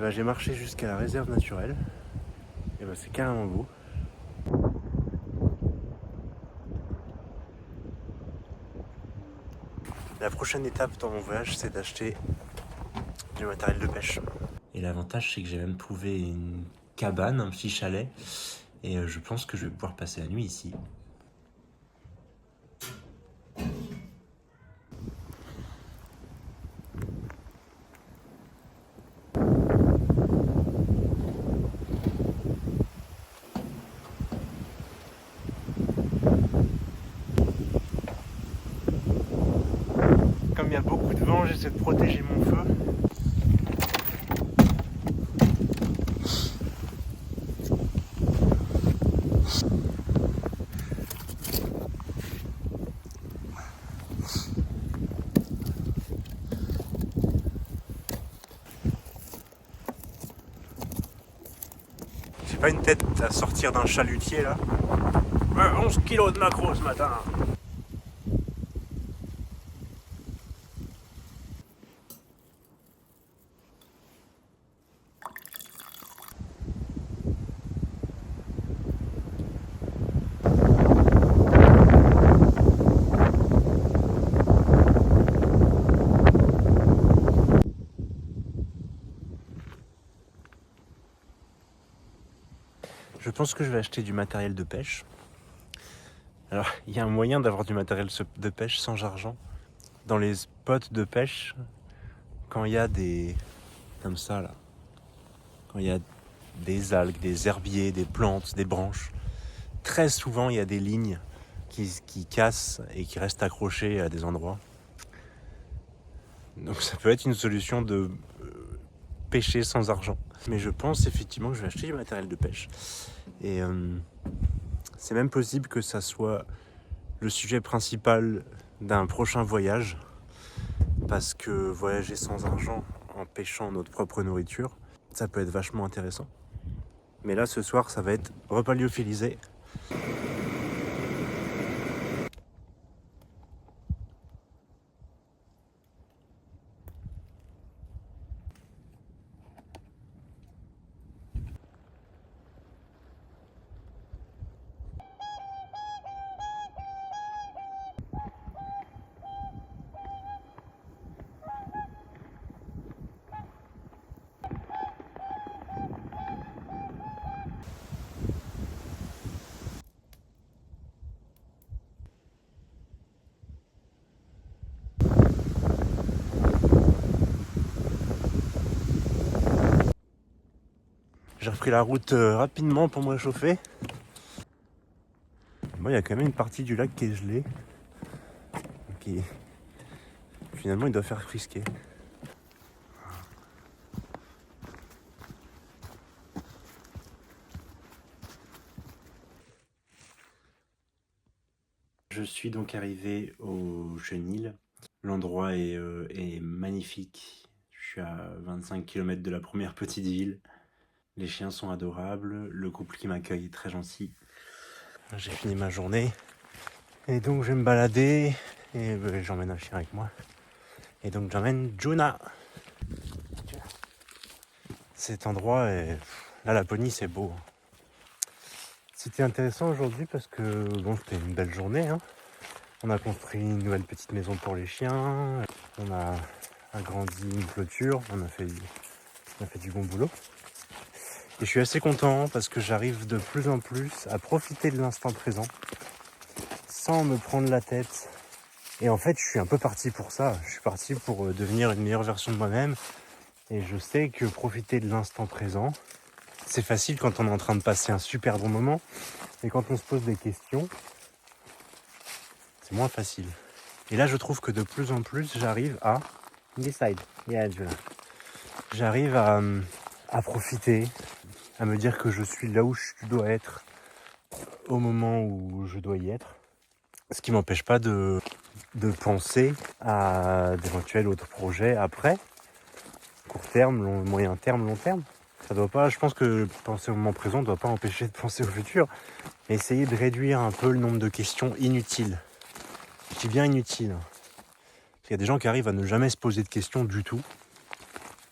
Et ben, j'ai marché jusqu'à la réserve naturelle. Et ben, c'est carrément beau. La prochaine étape dans mon voyage, c'est d'acheter du matériel de pêche. Et l'avantage, c'est que j'ai même trouvé une cabane, un petit chalet. Et je pense que je vais pouvoir passer la nuit ici. Comme il y a beaucoup de vent, j'essaie de protéger mon feu. J'ai pas une tête à sortir d'un chalutier là. 11 kilos de maquereau ce matin. Je pense que je vais acheter du matériel de pêche. Alors, il y a un moyen d'avoir du matériel de pêche sans argent. Dans les spots de pêche, quand il y a des... comme ça là, quand il y a des algues, des herbiers, des plantes, des branches, très souvent il y a des lignes qui cassent et qui restent accrochées à des endroits. Donc ça peut être une solution de pêcher sans argent. Mais je pense effectivement que je vais acheter du matériel de pêche. Et c'est même possible que ça soit le sujet principal d'un prochain voyage. Parce que voyager sans argent en pêchant notre propre nourriture, ça peut être vachement intéressant. Mais là ce soir ça va être repas lyophilisé. J'ai repris la route rapidement pour me réchauffer. Bon, il y a quand même une partie du lac qui est gelée. Qui finalement il doit faire frisquer. Je suis donc arrivé au Chenil. L'endroit est magnifique. Je suis à 25 km de la première petite ville. Les chiens sont adorables. Le couple qui m'accueille est très gentil. J'ai fini ma journée. Et donc je vais me balader. Et j'emmène un chien avec moi. Et donc j'emmène Juna. Cet endroit est... Là, Laponie, c'est beau. C'était intéressant aujourd'hui parce que bon, c'était une belle journée. Hein. On a construit une nouvelle petite maison pour les chiens. On a agrandi une clôture. On a fait du bon boulot. Et je suis assez content parce que j'arrive de plus en plus à profiter de l'instant présent sans me prendre la tête. Et en fait, je suis un peu parti pour ça. Je suis parti pour devenir une meilleure version de moi-même. Et je sais que profiter de l'instant présent, c'est facile quand on est en train de passer un super bon moment. Et quand on se pose des questions, c'est moins facile. Et là, je trouve que de plus en plus, j'arrive à... J'arrive à profiter, à me dire que je suis là où je dois être au moment où je dois y être. Ce qui m'empêche pas de penser à d'éventuels autres projets après, court terme, moyen terme, long terme. Ça doit pas, je pense que penser au moment présent ne doit pas empêcher de penser au futur. Mais essayer de réduire un peu le nombre de questions inutiles. Je dis bien inutiles. Il y a des gens qui arrivent à ne jamais se poser de questions du tout.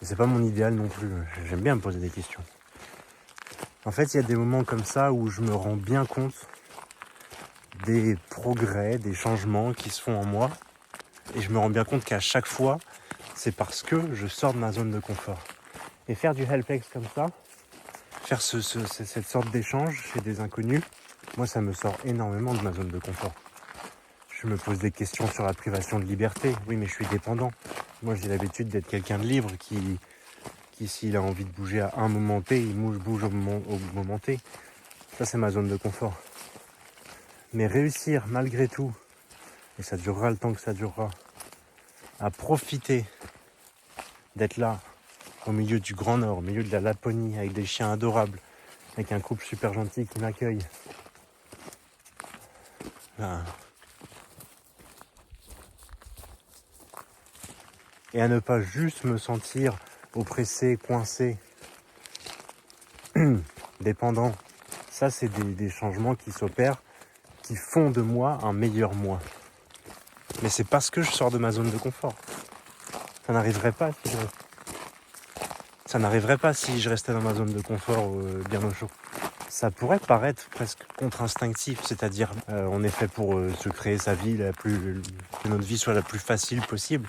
Et c'est pas mon idéal non plus. J'aime bien me poser des questions. En fait, il y a des moments comme ça où je me rends bien compte des progrès, des changements qui se font en moi. Et je me rends bien compte qu'à chaque fois, c'est parce que je sors de ma zone de confort. Et faire du helplex comme ça, faire cette sorte d'échange chez des inconnus, moi ça me sort énormément de ma zone de confort. Je me pose des questions sur la privation de liberté. Oui, mais je suis dépendant. Moi j'ai l'habitude d'être quelqu'un de libre qui s'il a envie de bouger à un moment T, il bouge au moment T. Ça c'est ma zone de confort. Mais réussir malgré tout, et ça durera le temps que ça durera, à profiter d'être là, au milieu du Grand Nord, au milieu de la Laponie, avec des chiens adorables, avec un couple super gentil qui m'accueille. Là. Et à ne pas juste me sentir oppressé, coincé, dépendant. Ça, c'est des changements qui s'opèrent, qui font de moi un meilleur moi. Mais c'est parce que je sors de ma zone de confort. Ça n'arriverait pas si je restais dans ma zone de confort bien au chaud. Ça pourrait paraître presque contre-instinctif, c'est-à-dire on est fait pour se créer sa vie, que notre vie soit la plus facile possible.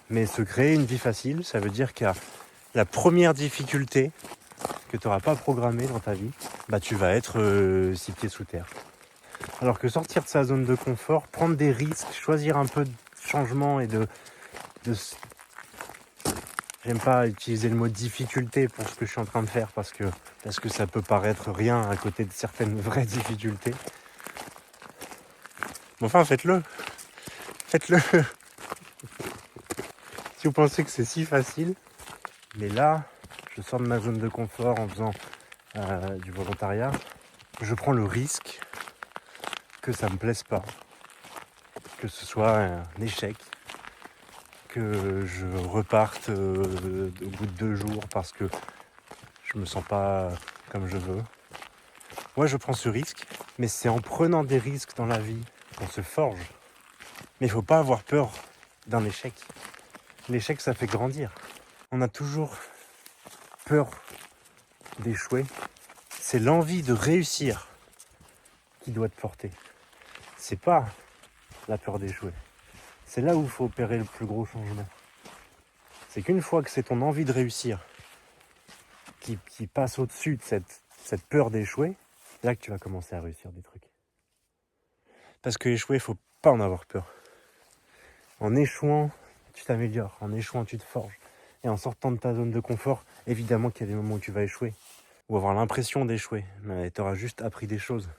Mais se créer une vie facile, ça veut dire qu'à la première difficulté que tu n'auras pas programmée dans ta vie, bah tu vas être 6 pieds sous terre. Alors que sortir de sa zone de confort, prendre des risques, choisir un peu de changement et de j'aime pas utiliser le mot difficulté pour ce que je suis en train de faire parce que ça peut paraître rien à côté de certaines vraies difficultés. Mais enfin, faites-le. Faites-le. Si vous pensez que c'est si facile. Mais là, je sors de ma zone de confort en faisant du volontariat. Je prends le risque que ça me plaise pas. Que ce soit un échec. Que je reparte au bout de 2 jours parce que je me sens pas comme je veux. Moi, je prends ce risque, mais c'est en prenant des risques dans la vie qu'on se forge. Mais il faut pas avoir peur d'un échec. L'échec, ça fait grandir. On a toujours peur d'échouer. C'est l'envie de réussir qui doit te porter. C'est pas la peur d'échouer. C'est là où il faut opérer le plus gros changement. C'est qu'une fois que c'est ton envie de réussir qui passe au-dessus de cette peur d'échouer, là que tu vas commencer à réussir des trucs. Parce que échouer, il faut pas en avoir peur. En échouant, tu t'améliores. En échouant, tu te forges. Et en sortant de ta zone de confort, évidemment qu'il y a des moments où tu vas échouer. Ou avoir l'impression d'échouer. Mais tu auras juste appris des choses.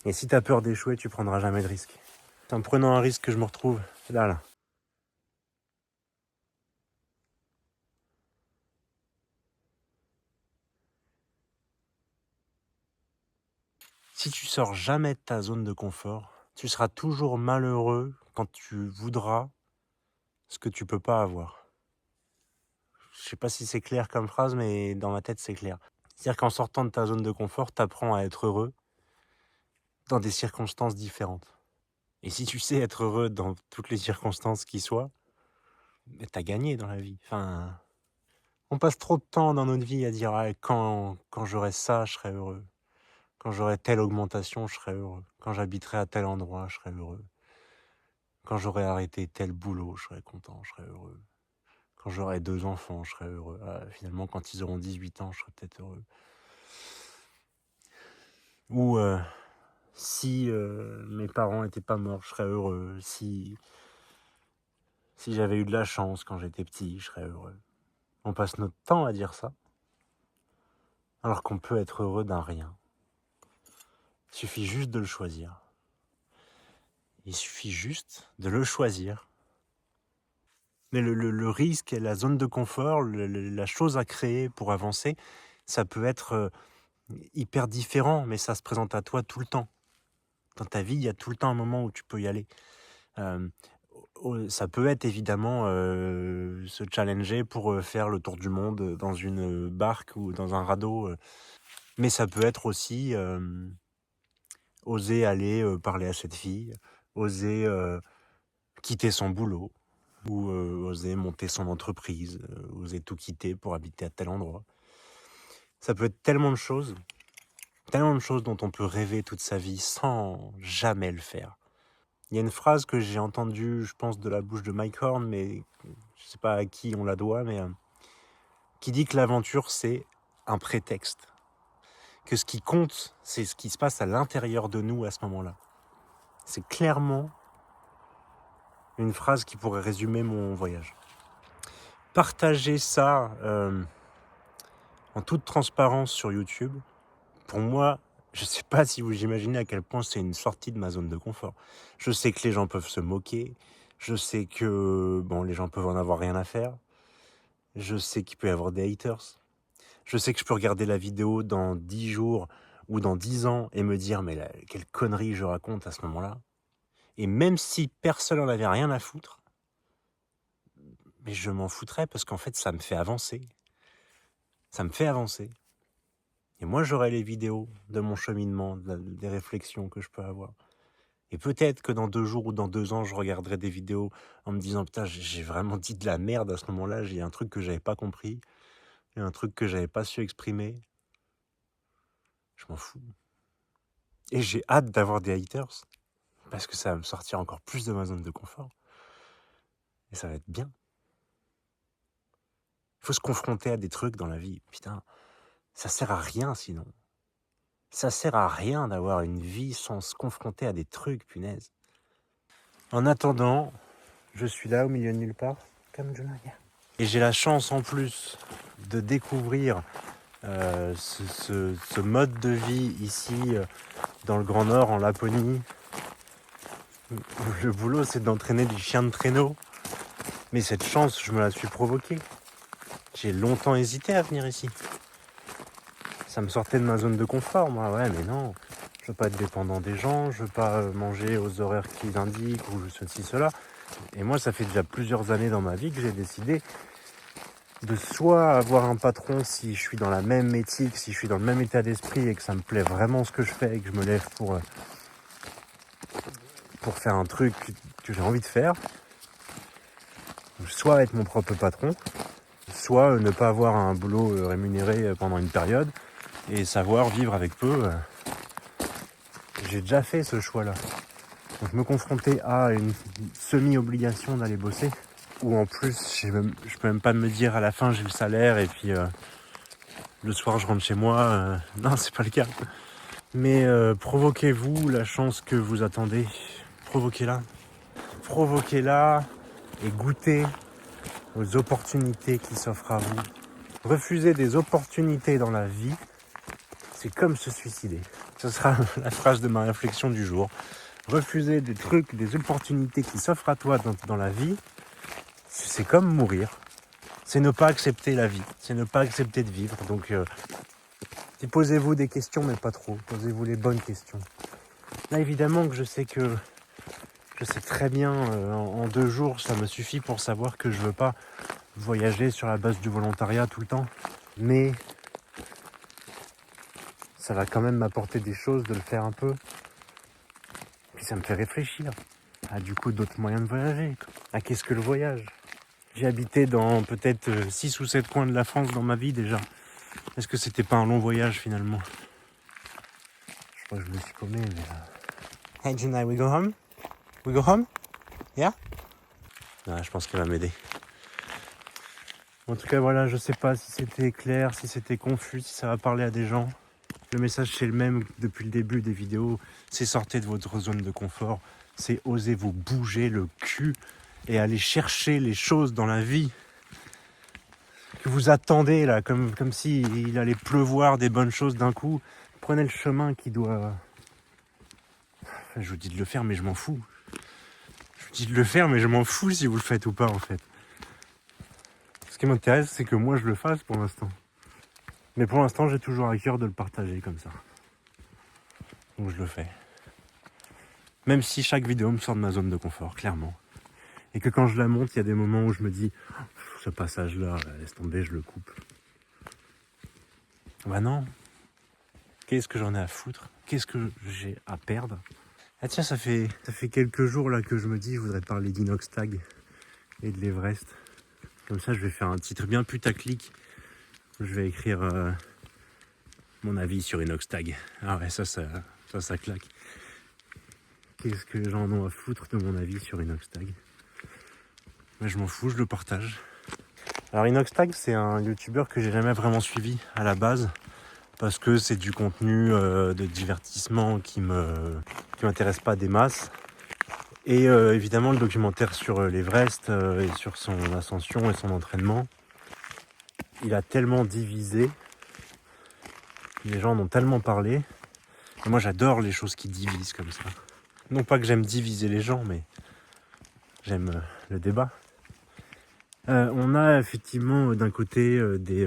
Et si tu as peur d'échouer, tu prendras jamais de risque. C'est en prenant un risque que je me retrouve là. Si tu sors jamais de ta zone de confort, tu seras toujours malheureux quand tu voudras ce que tu peux pas avoir. Je sais pas si c'est clair comme phrase, mais dans ma tête c'est clair. C'est-à-dire qu'en sortant de ta zone de confort, tu apprends à être heureux dans des circonstances différentes. Et si tu sais être heureux dans toutes les circonstances qui soient, t'as gagné dans la vie. Enfin, on passe trop de temps dans notre vie à dire ah, quand j'aurai ça, je serai heureux. Quand j'aurai telle augmentation, je serai heureux. Quand j'habiterai à tel endroit, je serai heureux. Quand j'aurai arrêté tel boulot, je serai content, je serai heureux. Quand j'aurai 2 enfants, je serai heureux. Ah, finalement, quand ils auront 18 ans, je serai peut-être heureux. Ou si mes parents n'étaient pas morts, je serais heureux. Si j'avais eu de la chance quand j'étais petit, je serais heureux. On passe notre temps à dire ça, alors qu'on peut être heureux d'un rien. Il suffit juste de le choisir. Il suffit juste de le choisir. Mais le risque et la zone de confort, la chose à créer pour avancer, ça peut être hyper différent, mais ça se présente à toi tout le temps. Dans ta vie, il y a tout le temps un moment où tu peux y aller. Ça peut être évidemment se challenger pour faire le tour du monde dans une barque ou dans un radeau. Mais ça peut être aussi oser aller parler à cette fille, oser quitter son boulot, ou oser monter son entreprise, oser tout quitter pour habiter à tel endroit. Ça peut être tellement de choses dont on peut rêver toute sa vie sans jamais le faire. Il y a une phrase que j'ai entendue, je pense, de la bouche de Mike Horn, mais je sais pas à qui on la doit, mais qui dit que l'aventure, c'est un prétexte. Que ce qui compte, c'est ce qui se passe à l'intérieur de nous à ce moment-là. C'est clairement une phrase qui pourrait résumer mon voyage. Partager ça en toute transparence sur YouTube, pour moi, je sais pas si vous imaginez à quel point c'est une sortie de ma zone de confort. Je sais que les gens peuvent se moquer, je sais que les gens peuvent en avoir rien à faire, je sais qu'il peut y avoir des haters, je sais que je peux regarder la vidéo dans 10 jours ou dans 10 ans et me dire mais quelle connerie je raconte à ce moment-là. Et même si personne n'en avait rien à foutre, mais je m'en foutrais parce qu'en fait ça me fait avancer. Ça me fait avancer. Et moi j'aurai les vidéos de mon cheminement, des réflexions que je peux avoir. Et peut-être que dans 2 jours ou dans 2 ans, je regarderai des vidéos en me disant putain, j'ai vraiment dit de la merde à ce moment-là, j'ai un truc que j'avais pas compris, il y a un truc que j'avais pas su exprimer. Je m'en fous. Et j'ai hâte d'avoir des haters, parce que ça va me sortir encore plus de ma zone de confort. Et ça va être bien. Il faut se confronter à des trucs dans la vie. Putain, ça sert à rien sinon. Ça sert à rien d'avoir une vie sans se confronter à des trucs, punaise. En attendant, je suis là au milieu de nulle part, comme Jonah. Et j'ai la chance en plus de découvrir ce mode de vie ici dans le Grand Nord, en Laponie. Le boulot, c'est d'entraîner des chiens de traîneau. Mais cette chance, je me la suis provoquée. J'ai longtemps hésité à venir ici. Ça me sortait de ma zone de confort, moi. Ouais, mais non, je veux pas être dépendant des gens, je veux pas manger aux horaires qu'ils indiquent ou ceci, cela. Et moi, ça fait déjà plusieurs années dans ma vie que j'ai décidé de soit avoir un patron si je suis dans la même éthique, si je suis dans le même état d'esprit et que ça me plaît vraiment ce que je fais et que je me lève pour faire un truc que j'ai envie de faire, soit être mon propre patron, soit ne pas avoir un boulot rémunéré pendant une période et savoir vivre avec peu. J'ai déjà fait ce choix-là. Donc me confronter à une semi-obligation d'aller bosser, ou en plus je peux même pas me dire à la fin j'ai le salaire et puis le soir je rentre chez moi, non c'est pas le cas. Mais provoquez-vous la chance que vous attendez, provoquez-la et goûtez aux opportunités qui s'offrent à vous. Refuser des opportunités dans la vie, c'est comme se suicider. Ce sera la phrase de ma réflexion du jour. Refuser des trucs, des opportunités qui s'offrent à toi dans la vie, c'est comme mourir. C'est ne pas accepter la vie, c'est ne pas accepter de vivre. Donc posez-vous des questions, mais pas trop. Posez-vous les bonnes questions. Là, évidemment que je sais très bien, en 2 jours, ça me suffit pour savoir que je veux pas voyager sur la base du volontariat tout le temps. Mais ça va quand même m'apporter des choses de le faire un peu. Puis ça me fait réfléchir à du coup d'autres moyens de voyager. À qu'est-ce que le voyage ? J'ai habité dans peut-être 6 ou 7 coins de la France dans ma vie déjà. Est-ce que c'était pas un long voyage finalement ? Je crois que je me suis paumé, mais... Hey Junai, we go home? We go home? Yeah? Ah, je pense qu'elle va m'aider. En tout cas, voilà, je sais pas si c'était clair, si c'était confus, si ça va parler à des gens. Le message, c'est le même depuis le début des vidéos. C'est sortez de votre zone de confort. C'est oser vous bouger le cul et aller chercher les choses dans la vie que vous attendez, là, comme s'il allait pleuvoir des bonnes choses d'un coup. Prenez le chemin qui doit... Enfin, je vous dis de le faire, mais je m'en fous. Je vous dis de le faire, mais je m'en fous si vous le faites ou pas, en fait. Ce qui m'intéresse, c'est que moi, je le fasse pour l'instant. Mais pour l'instant, j'ai toujours à cœur de le partager comme ça. Donc je le fais. Même si chaque vidéo me sort de ma zone de confort, clairement. Et que quand je la monte, il y a des moments où je me dis ce passage-là, laisse tomber, je le coupe. Bah non. Qu'est-ce que j'en ai à foutre ? Qu'est-ce que j'ai à perdre ? Ah tiens, ça fait quelques jours là que je me dis je voudrais parler d'Inoxtag. et de l'Everest. Comme ça, je vais faire un titre bien putaclic. Je vais écrire mon avis sur Inoxtag. Ah ouais, ça claque. Qu'est-ce que j'en ai à foutre de mon avis sur Inoxtag? Mais je m'en fous, je le partage. Alors Inoxtag, c'est un youtubeur que j'ai jamais vraiment suivi à la base, parce que c'est du contenu de divertissement qui m'intéresse pas des masses. Et évidemment le documentaire sur l'Everest et sur son ascension et son entraînement, il a tellement divisé, les gens en ont tellement parlé, et moi j'adore les choses qui divisent comme ça. Non pas que j'aime diviser les gens, mais j'aime le débat. On a effectivement d'un côté des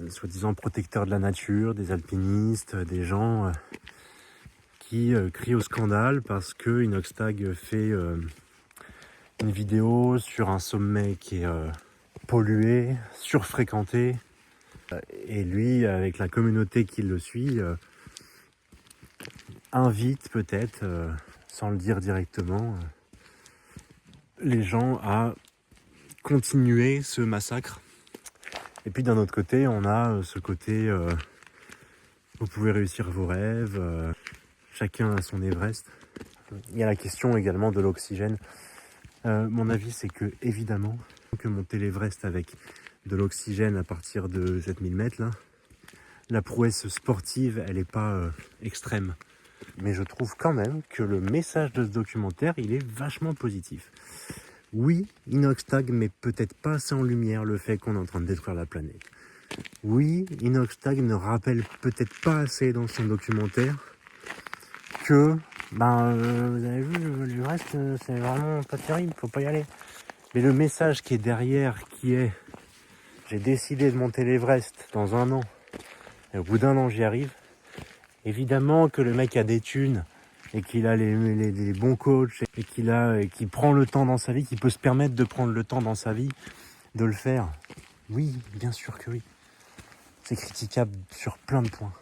soi-disant protecteurs de la nature, des alpinistes, des gens qui crient au scandale parce que Inoxtag fait une vidéo sur un sommet qui est pollué, surfréquenté, et lui, avec la communauté qui le suit, invite peut-être, sans le dire directement, les gens à continuer ce massacre. Et puis d'un autre côté, on a ce côté vous pouvez réussir vos rêves, chacun a son Everest. Il y a la question également de l'oxygène. Mon avis, c'est que évidemment que monter l'Everest avec de l'oxygène à partir de 7000 mètres, là, la prouesse sportive, elle n'est pas extrême. Mais je trouve quand même que le message de ce documentaire, il est vachement positif. Oui, Inoxtag met peut-être pas assez en lumière le fait qu'on est en train de détruire la planète. Oui, Inoxtag ne rappelle peut-être pas assez dans son documentaire que, vous avez vu, l'Everest, c'est vraiment pas terrible, faut pas y aller. Mais le message qui est derrière, qui est, j'ai décidé de monter l'Everest dans 1 an, et au bout d'1 an, j'y arrive. Évidemment que le mec a des thunes, et qu'il a les bons coachs, et qu'il prend le temps dans sa vie, qu'il peut se permettre de prendre le temps dans sa vie, de le faire. Oui, bien sûr que oui. C'est critiquable sur plein de points.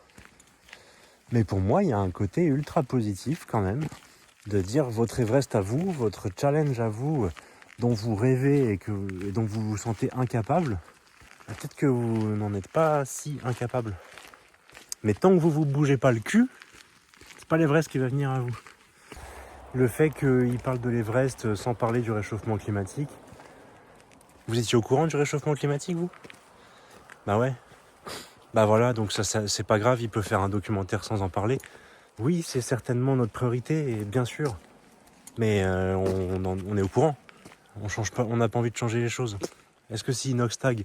Mais pour moi, il y a un côté ultra positif quand même, de dire votre Everest à vous, votre challenge à vous, dont vous rêvez et dont vous vous sentez incapable, peut-être que vous n'en êtes pas si incapable. Mais tant que vous bougez pas le cul, c'est pas l'Everest qui va venir à vous. Le fait qu'il parle de l'Everest sans parler du réchauffement climatique, vous étiez au courant du réchauffement climatique, vous? Bah ouais. Bah voilà, donc ça c'est pas grave, il peut faire un documentaire sans en parler. Oui, c'est certainement notre priorité, et bien sûr. Mais on est au courant. On change pas, on n'a pas envie de changer les choses. Est-ce que si Inoxtag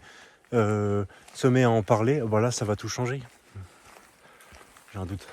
se met à en parler, voilà, ça va tout changer? J'ai un doute.